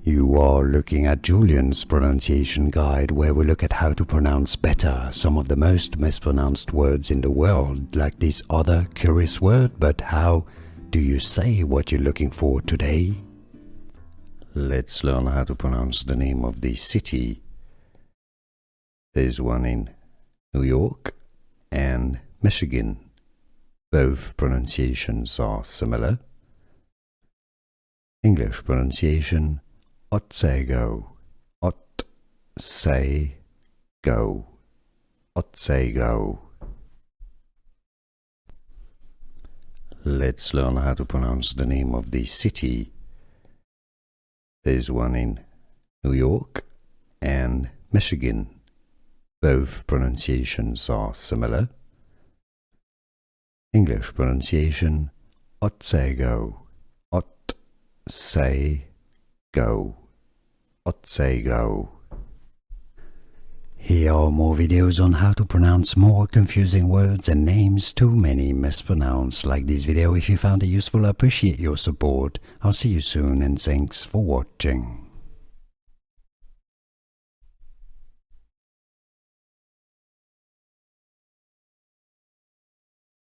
You are looking at Julian's pronunciation guide, where we look at how to pronounce better some of the most mispronounced words in the world, like this other curious word. But how do you say what you're looking for today? Let's learn how to pronounce the name of the city. There's one in New York and Michigan. Both pronunciations are similar. English pronunciation: Otsego, Otsego, Otsego. Let's learn how to pronounce the name of the city. There's one in New York and Michigan. Both pronunciations are similar. English pronunciation: Otsego, Otsego, Otsego. Here are more videos on how to pronounce more confusing words and names too many mispronounced. Like this video if you found it useful. I appreciate your support. I'll see you soon and thanks for watching.